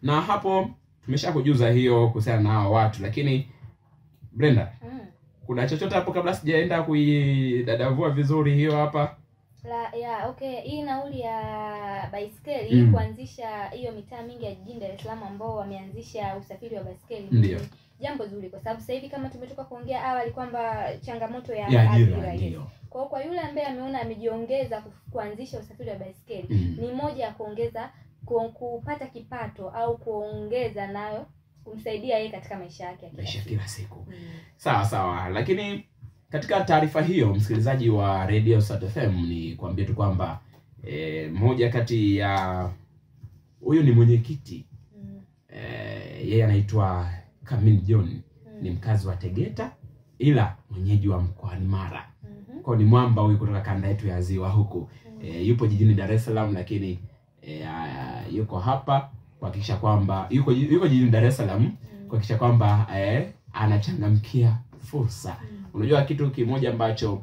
Na hapo tumeshakujuza hiyo kuhusiana na hao watu, lakini Brenda, kuna chochote hapo kabla sijaenda kuidadavua vizuri hiyo hapa? Okay, hii nauli ya baiskeli kuanzisha hiyo mitaa mingi ya jijini Dar es Salaam ambao wameanzisha usafiri wa baiskeli. Ndio Jambo zuri kwa sababu sasa hivi kama tumetoka kuongea awali kwamba changamoto ya ajira. Kwa yule ambaye ameona amejiongeza kuanzisha usafiri wa baiskeli ni moja ya kuongeza kupata kipato au kuongeza nayo kumsaidia yeye katika maisha yake kila siku. Sawa, lakini katika taarifa hiyo msikilizaji wa Radio Sat FM ni kuambia tu kwamba moja kati ya huyu ni mwenyekiti yeye anaitwa Kamin John, ni mkazi wa Tegeta ila mwenyeji wa mkoani Mara. Kwa ni mwamba huyu kutoka kanda yetu ya Ziwa huku. Yupo jijini Dar es Salaam, lakini yuko hapa kuhakikisha kwamba yuko jijini Dar es Salaam kuhakikisha kwamba anachangamkia fursa. Unajua kitu kimoja ambacho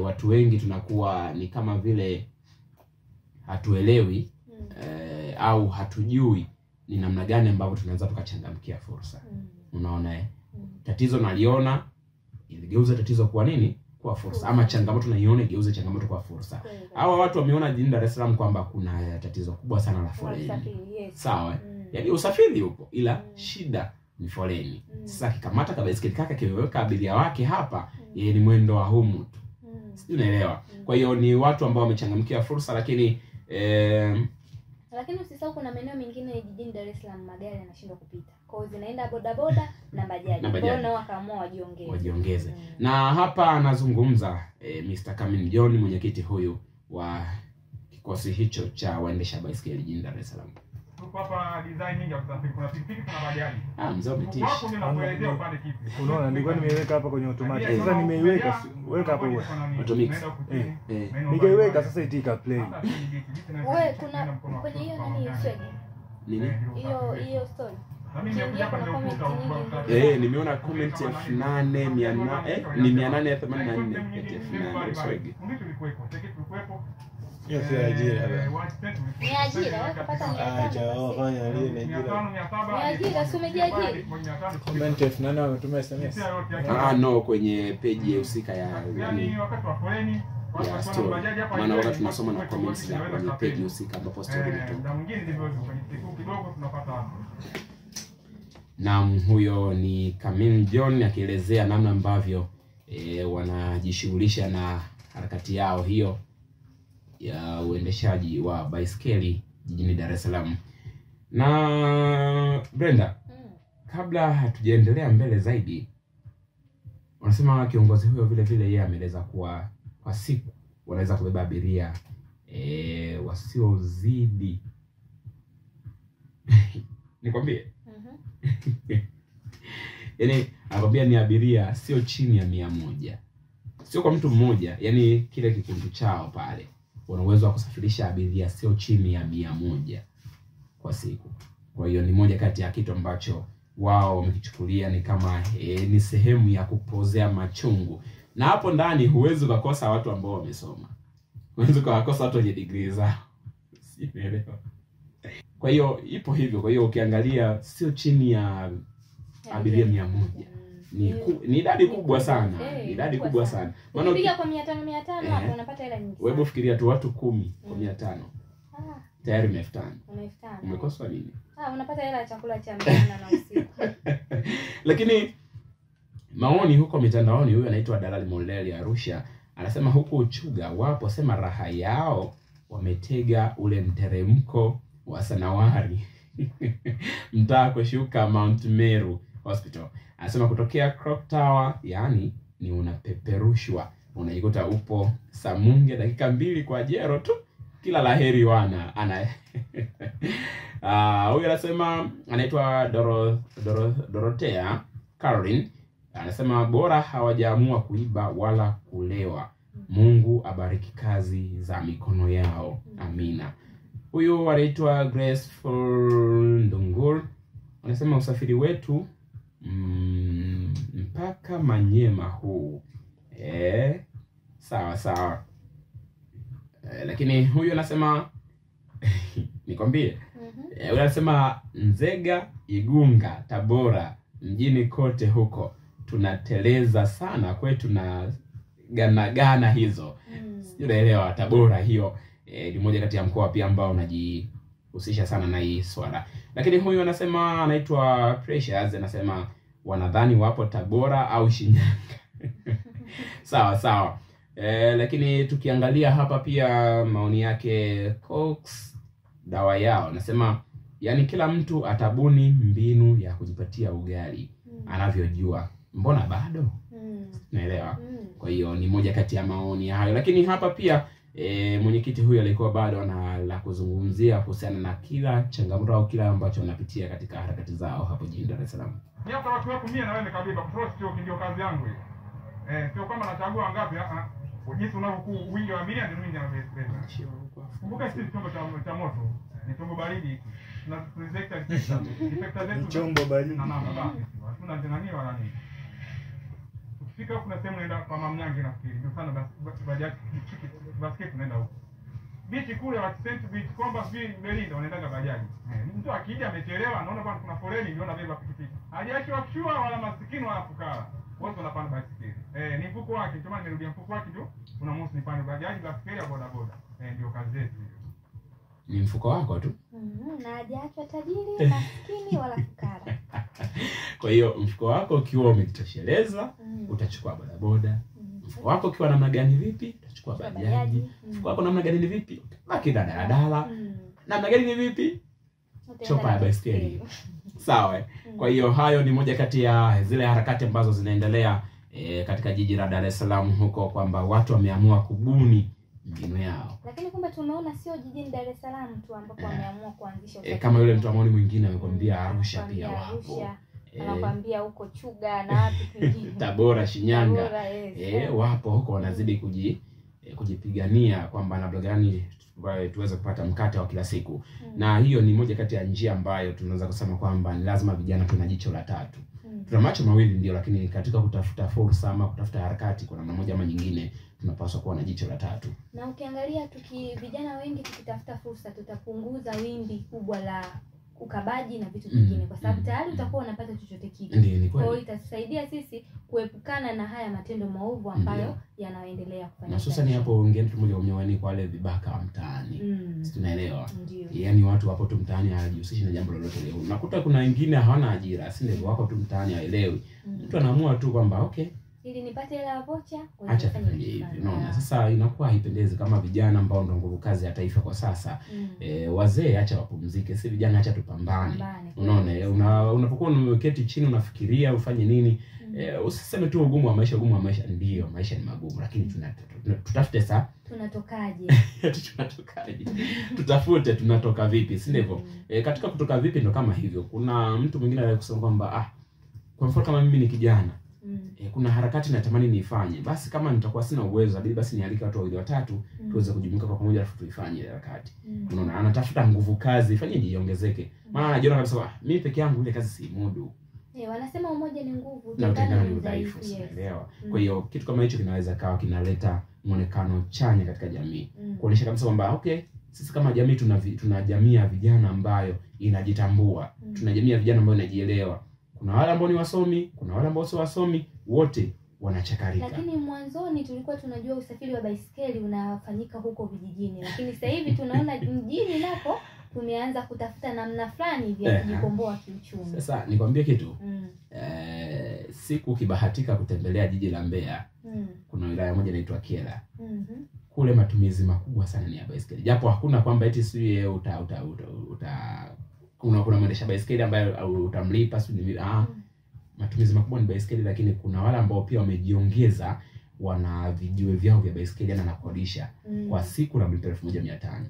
watu wengi tunakuwa ni kama vile hatuelewi au hatujui ni namna gani ambavyo tunaweza tukachangamkia fursa. Unaona tatizo naliona iligeuza tatizo kuwa nini? Kwa fursa. Ama changamoto naiona igeuze changamoto kwa fursa. Hawa watu wameona jijini Dar es Salaam kwamba kuna tatizo kubwa sana la foleni. Sawa? Yaani usafiri upo ila shida ni foleni. Sasa kikamata kabaiskeli kaka kiweka abiria wake hapa, yeye ni mwendo wa humu tu. Sijui unaelewa. Kwa hiyo ni watu ambao wamechangamkia fursa, lakini usisahau kuna maeneo mengine jijini Dar es Salaam magari yanashindwa kupita. Kwa hiyo zinaenda bodaboda na bajaji. Kwa hiyo nao wakaamua wajiongeze. Na hapa anazungumza Mr. Kamin John, mwenyekiti huyu wa kikosi hicho cha waendesha baiskeli jijini Dar es Salaam. Tuko hapa design nyingi ya kusafiri, kuna pikipiki, kuna bajaji. Mzee umetishi. Hapo mimi nakuelezea upande kipi. Unaona nilikuwa nimeiweka hapa kwenye automatic. Sasa nimeiweka weka hapo automatic. Ningeiweka sasa itika play. Wewe kuna kwenye hiyo nani swege? Nini? Hiyo story. Nimeona comment 8,800 ni 884 eti 800 swege. Hiyo si ajira. Ni ajira, wewe kupata 500. Fanya lile ni ajira. Ni ajira, si umejiajiri. Comment 800 wametumia SMS. No, kwenye page ya usika ya wakati wa foleni ya story. Maana wakati tunasoma na comments za kwenye page usika ambapo story imetoka. Na huyo ni Kamin John akielezea namna ambavyo wanajishughulisha na harakati yao hiyo ya uendeshaji wa baiskeli jijini Dar es Salaam. Na Brenda, kabla hatujaendelea mbele zaidi, wanasema kiongozi huyo vile vile yeye ameeleza kuwa kwa siku wanaweza kubeba abiria wasiozidi nikwambie yaani anakwambia ni abiria sio chini ya 100. Sio kwa mtu mmoja, yaani kile kikundi chao pale wana uwezo wa kusafirisha abiria sio chini ya 100 kwa siku. Kwa hiyo ni moja kati ya kitu ambacho wao wamekichukulia ni kama ni sehemu ya kupozea machungu. Na hapo ndani huwezi kukosa watu ambao wamesoma. Huwezi kukosa watu wenye degree zao. Sielewa. Kwa hiyo ipo hivyo. Kwa hiyo ukiangalia sio chini ya abiria 100. Ni idadi kubwa sana. Ni idadi kubwa sana. Maana ukipiga kwa 500 hapo unapata hela nyingi. Wewe fikiria tu watu 10 kwa 500. Tayari 500. Umekosa nini? Unapata hela ya chakula cha mchana na usiku. Lakini maoni huko mitandaoni, huyu anaitwa Dalali Moleli Arusha anasema huko Uchuga wapo sema raha yao wametega ule mteremko wa Sanawari mtaa kushuka Mount Meru Hospital. Anasema kutokea Clock Tower, yani ni unapeperushwa unaikuta upo Samunge dakika 2 kwa jero tu. Kila laheri wana huyu anasema anaitwa Dorothea Caroline anasema bora hawajaamua kuiba wala kulewa. Mungu abariki kazi za mikono yao. Amina. Huyu anaitwa Graceful Ndungur anasema usafiri wetu mpaka Manyema huu. Sawa. Lakini huyu anasema nikwambie Unasema Nzega, Igunga, Tabora, mjini kote huko tunateleza sana, kwetu na gana hizo. Sijui unaelewa. Tabora hiyo ni moja kati ya mkoa pia ambao unajihusisha sana na hii swala. Lakini huyu anasema anaitwa Precious, anasema wanadhani wapo Tabora au Shinyanga. Sawa. Lakini tukiangalia hapa pia maoni yake Cox dawa yao anasema yani kila mtu atabuni mbinu ya kujipatia ugali anavyojua. Mbona bado? Naelewa. Kwa hiyo ni moja kati ya maoni hayo. Lakini hapa pia mwenyekiti huyu alikuwa bado ana la kuzungumzia kuhusiana na kila changamoto au kila ambacho wanapitia katika harakati zao hapo jijini Dar es Salaam. Ni hapa watu wako mimi na wewe kabisa, kwa sababu ndio kazi yangu hiyo. Sio kama nachagua ngapi, jinsi unavyokuwa wingi wa abiria ndio wingi wa pesa. Kumbuka sisi chombo cha moto ni chombo baridi, na projector zetu chombo baridi na mama basi hatuna tena nini wala nini. Ukifika kuna sehemu naenda kwa Mamnyange nafikiri ndio sana bajaji basket tunaenda huko bichi kule wa Cent Beach kwamba sisi Belinda wanaendaga bajaji. Mtu akija amechelewa anaona bwana kuna foleni ndio anabeba pikipiki. Hajaachwa kishua wala masikini wala fukara. Wote wanapanda baisikeli. Ni mfuko wake, ndio maana nimerudia mfuko wake ndio unamhusu nipande bajaji baisikeli ya boda boda. Ndio kazi yetu hiyo. Ni mfuko wako tu. Na hajaachwa tajiri, maskini wala fukara. Kwa hiyo mfuko wako ukiwa umejitosheleza, utachukua boda boda. Mfuko wako ukiwa namna gani vipi, utachukua bajaji. Mfuko wako namna gani vipi, baki daladala. Namna gani ni vipi, chopa ya baisikeli. Sawa. Kwa hiyo hayo ni moja kati ya zile harakati ambazo zinaendelea katika jiji la Dar es Salaam huko, kwamba watu wameamua kubuni mbinu yao. Lakini kumbe tumeona sio jijini Dar es Salaam tu ambapo wameamua kuanzisha kama yule mtu amoni mwingine amekwambia Arusha pia wapo. Anakuambia huko Chuga na wapi kwingine. Tabora, Shinyanga. Wapo huko wanazidi kujipigania kwamba namna gani tuweze kupata mkate wa kila siku. Na hiyo ni moja kati ya njia ambayo tunaweza kusema kwamba ni lazima vijana tuna jicho la tatu. Tuna macho mawili ndio, lakini katika kutafuta fursa ama kutafuta harakati kwa namna moja ama nyingine tunapaswa kuwa na jicho la tatu. Na ukiangalia vijana wengi tukitafuta fursa tutapunguza wimbi kubwa la ukabaji na vitu vingine kwa sababu tayari utakuwa unapata chochote kile. Kwa hiyo itasaidia sisi kuepukana na haya matendo maovu ambayo yanaendelea kufanya. Na sasa ni hapo ongea mtu mmoja umewani kwa wale vibaka wa mtaani. Tunaelewa. Yaani watu wapo tu mtaani hawajihusishi na jambo lolote leo. Unakuta kuna wengine hawana ajira, si ndio? Wako tu mtaani haelewi. Mtu anaamua tu kwamba okay, ili nipate hela ya vocha, acha tufanye hivi. Unaona? Sasa inakuwa haipendezi kama vijana ambao ndio nguvu kazi ya taifa kwa sasa. Wazee acha wapumzike, si vijana acha tupambane. Unaona? Unapokuwa umeketi chini unafikiria ufanye nini, usiseme tu ugumu wa maisha. Ndio, maisha ni magumu, lakini tutafute saa tunatokaje? Tutafute tunatoka vipi, si ndivyo? Katika kutoka vipi ndo kama hivyo. Kuna mtu mwingine anayesema kwamba kwa mfano kama mimi ni kijana, kuna harakati natamani niifanye. Basi kama nitakuwa sina uwezo, basi nialike watu wawili watatu tuweze kujumuika kwa pamoja alafu tuifanye ile harakati. Unaona, anatafuta nguvu kazi, ifanye iongezeke. Maana anajiona kabisa mimi peke yangu ile kazi si mudu. Wanasema umoja ni nguvu, na utengano ni udhaifu, unaelewa? Kwa hiyo kitu kama hicho kinaweza kawa kinaleta muonekano chanya katika jamii. Kuonyesha kabisa kwamba okay, sisi kama jamii tuna jamii ya vijana ambayo inajitambua. Tuna jamii ya vijana ambayo inajielewa. Kuna wale ambao ni wasomi, kuna wale ambao sio wasomi, wote wanachakarika. Lakini mwanzoni tulikuwa tunajua usafiri wa baisikeli unafanyika huko vijijini, lakini sasa hivi tunaona mjini napo tumeanza kutafuta namna fulani ya kujikomboa kiuchumi. Sasa nikwambie kitu. Siku ukibahatika kutembelea jiji la Mbeya, kuna wilaya moja inaitwa Kyela. Kule matumizi makubwa sana ni ya baisikeli. Japo hakuna kwamba eti si kuna mwendesha baisikeli ambaye utamlipa matumizi makubwa ni baisikeli, lakini kuna wale ambao pia wamejiongeza, wana vijiwe vyao vya baisikeli na nakodisha kwa siku na mlipa 1500.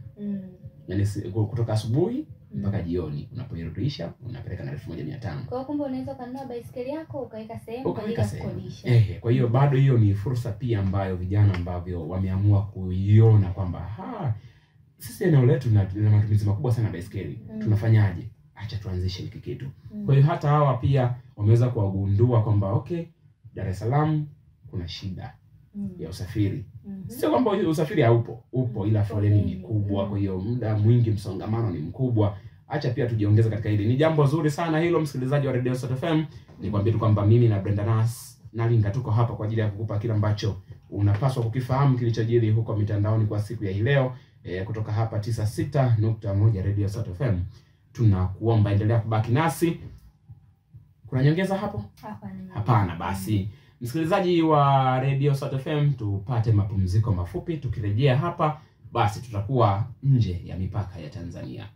Yaani kutoka asubuhi mpaka jioni unapoirudisha unapeleka na 1500. Kwa hiyo kumbe unaweza kununua baisikeli yako ukaweka sehemu kwa ajili ya kukodisha. Kwa hiyo bado hiyo ni fursa pia ambayo vijana ambavyo wameamua kuiona kwamba sisi eneo letu na matumizi makubwa sana baisikeli. Tunafanyaje? Acha tuanzishe hiki kitu. Kwa hiyo hata hawa pia wameweza kuwagundua kwamba okay, Dar es Salaam kuna shida ya usafiri. Sio kwamba usafiri haupo, upo, ila foleni ni kubwa. Kwa hiyo muda mwingi msongamano ni mkubwa. acha pia tujiongeze katika hili. Ni jambo zuri sana hilo, msikilizaji wa Radio Sauti FM. Nikwambie tu kwamba mimi na Brenda Nas na Linga tuko hapa kwa ajili ya kukupa kile ambacho unapaswa kukifahamu kilichojiri huko mitandaoni kwa siku ya hii leo. Kutoka hapa 96.1 Radio Sauti FM. Tunakuomba endelea kubaki nasi. Kuna nyongeza hapo? Hapana. Basi msikilizaji wa Radio Sauti FM, tupate mapumziko mafupi. Tukirejea hapa basi tutakuwa nje ya mipaka ya Tanzania.